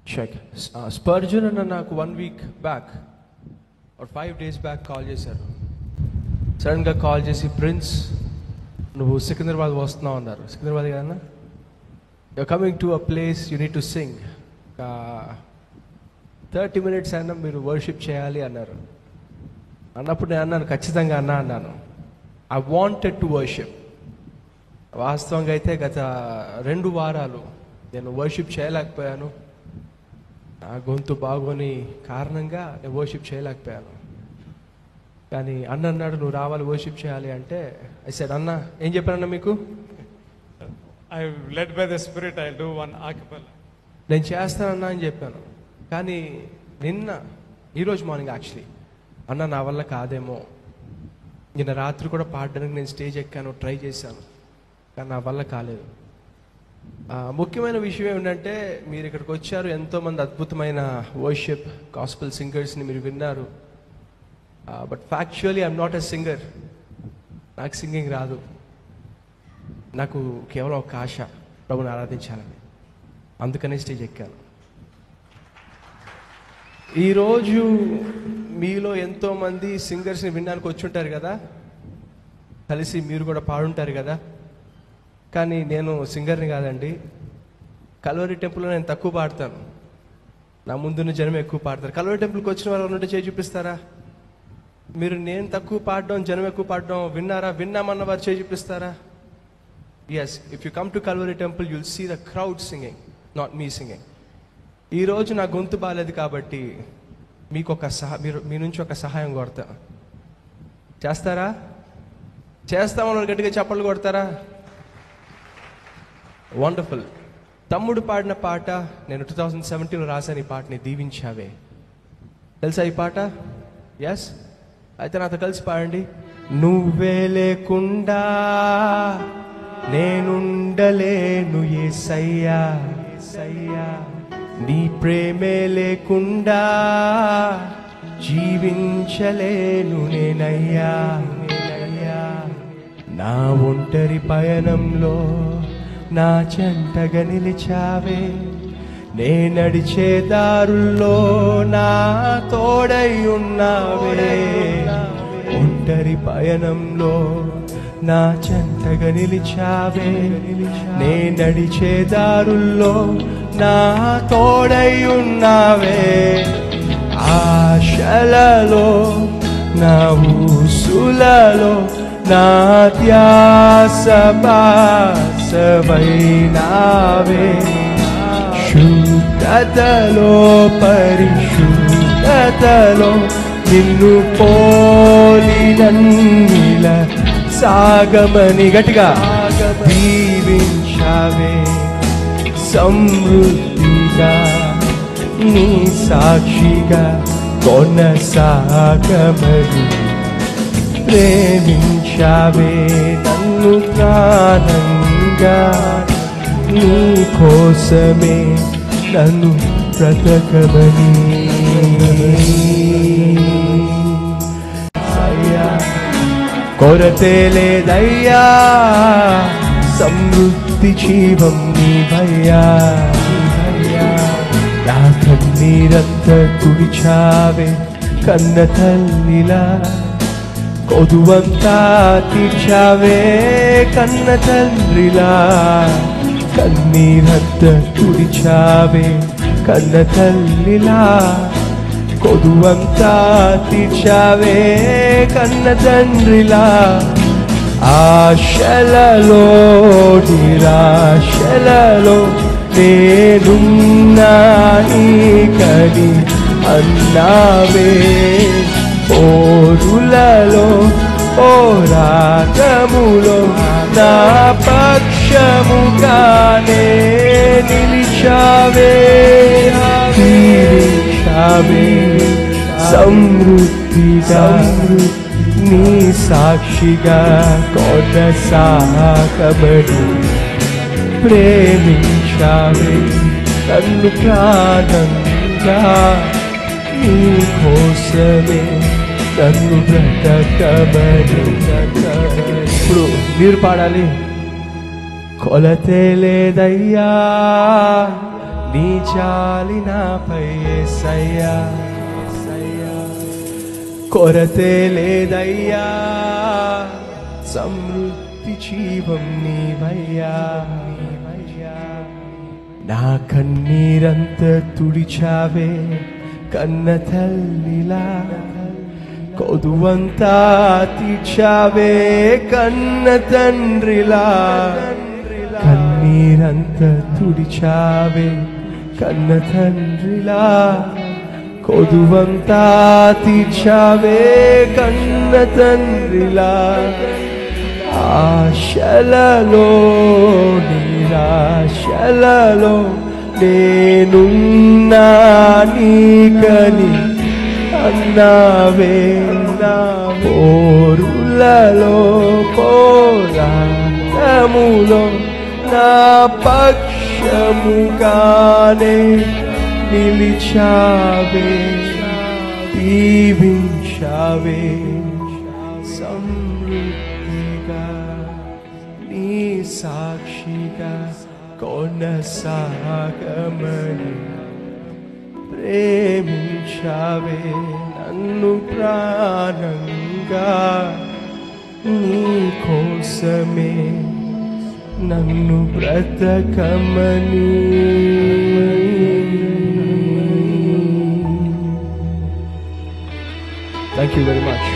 Check. Spurgeon అన్న నాకు 1 week back or 5 days back call చేశారు. సడన్గా కాల్ చేసి, ప్రిన్స్ నువ్వు సికింద్రాబాద్ వస్తున్నావు అన్నారు. సికింద్రాబాద్ కదన్నా, you are coming to a place you need to sing. 30 minutes అయినా మీరు వర్షిప్ చేయాలి అన్నారు. అన్నప్పుడు నేను అన్నాను, ఖచ్చితంగా అన్నాను. I wanted to worship. వాస్తవంగా అయితే గత 2 వారాలు నేను వర్షిప్ చేయలేకపోయాను. నా గొంతు బాగోని కారణంగా నేను వర్షిప్ చేయలేకపోయాను. కానీ అన్న అన్నాడు, నువ్వు రావాలి, వర్షిప్ చేయాలి అంటే ఐ సెడ్, అన్న ఏం చెప్పానన్నా మీకు? I led by the Spirit, I'll do one acapella. నేను చేస్తానన్నా అని చెప్పాను. కానీ ఈరోజు మార్నింగ్ యాక్చువల్లీ అన్న నా వల్ల కాదేమో, నిన్న రాత్రి కూడా పాడడానికి నేను స్టేజ్ ఎక్కాను, ట్రై చేశాను, కానీ నా వల్ల కాలేదు. ముఖ్యమైన విషయం ఏమిటంటే, మీరు ఇక్కడికి వచ్చారు, ఎంతోమంది అద్భుతమైన వర్షిప్ గాస్పెల్ సింగర్స్ని మీరు విన్నారు. But factually I'm not a singer. నాకు సింగింగ్ రాదు. నాకు కేవలం ఒక ఆశ, ప్రభుని ఆరాధించాలని. అందుకనే స్టేజ్ ఎక్కాను. ఈరోజు మీలో ఎంతోమంది సింగర్స్ని వినడానికి వచ్చి ఉంటారు కదా, కలిసి మీరు కూడా పాడుంటారు కదా. కానీ నేను సింగర్ని కాదండి. కల్వరి టెంపుల్లో నేను తక్కువ పాడతాను, నా ముందున్న జనం ఎక్కువ పాడతారు. కల్వరి టెంపుల్కి వచ్చిన వాళ్ళు ఉంటే చేయి చూపిస్తారా? మీరు నేను తక్కువ పాడడం, జనం ఎక్కువ పాడడం విన్నారా? విన్నామన్న వారు చేయి చూపిస్తారా? Yes, if you come to Calvary temple you'll see the crowd singing, not me singing. ఈరోజు నా గొంతు బాగాలేదు కాబట్టి మీకు మీ నుంచి ఒక సహాయం కోరుతా. చేస్తారా? చేస్తామని గట్టిగా చప్పట్లు కొడతారా? వండర్ఫుల్. తమ్ముడు పాడిన పాట నేను 2017లో రాశాను. ఈ పాటని దీవించావే. తెలుసా ఈ పాట? ఎస్, అయితే నాతో కలిసి పాడండి. నువ్వే లేకుండా నేనుండలేను యేసయ్యా, నీ ప్రేమే లేకుండా జీవించలేను నేనయ్యా. నా ఒంటరి పయనంలో నా చెంతగా నిలిచావే, నే నడిచే దారుల్లో నా తోడై ఉన్నావే. ఒంటరి పయనంలో నా చెంతగా నిలిచావే, నే నడిచే దారుల్లో నా తోడై ఉన్నావే. ఆశలలో నా ఊసులలో నా ధ్యాస బాసవైనావే. శుద్ధతలో పరిశుద్ధతలో నిన్ను పోలినన్నిల సాగమని గట్టిగా దీవించావే. సమృద్ధిగా నీ సాక్షిగా కొనసాగమని ప్రేమించావే నన్ను ప్రాణంగా. నీ కోసమే నన్ను బ్రతకమని. కొరతే లేదయ్యా, సమృద్ధి జీవం నీవయ్యా. నా కన్నీరంత తుడిచావే కన్న తల్లిలా, కొదువంతా తీర్చావే కన్న తండ్రిలా. కన్నీరంత తుడిచావే కన్న తల్లిలా, కొదువంతా తీర్చావే కన్న తండ్రిలా. ఆశలలో నిరాశలలో నేనున్నా నీకని అన్నావే. పోరులలో పోరాటములో నా పక్షముగానే నిలిచావే. తీర్చావే సమృద్ధిగా నీ సాక్షిగా కొనసాగబడి. ప్రేమించావే నన్ను ప్రాణంగా, నీ కోసమే నన్ను బ్రతకమని. ఇప్పుడు మీరు పాడాలి. కొలతే లేదయ్యా నీ జాలి నాపై యేసయ్యా, కొరతే లేదయ్యా, సమృద్ధి జీవం నీవయ్యా. నా కన్నీరంత తుడిచావే కన్న తల్లిలా, కొదువంతా తీర్చావే కన్న తండ్రిలా. కన్నీరంత తుడిచావే కన్న తండ్రిలా, కొదువంతా తీర్చావే కన్న తండ్రిలా. ఆశలలో నిరాశలలో నేనున్నా నీకని అన్నావే. నా పోరులలో పోరాటములో నా పక్షముగానే నిలిచావే, దీవించావే సమృద్ధిగా. నీ సాక్షిగా కొనసాగమని ప్రేమించావే నన్ను ప్రాణంగా. నీ కోసమే నన్ను బ్రతకమని. Thank you very much.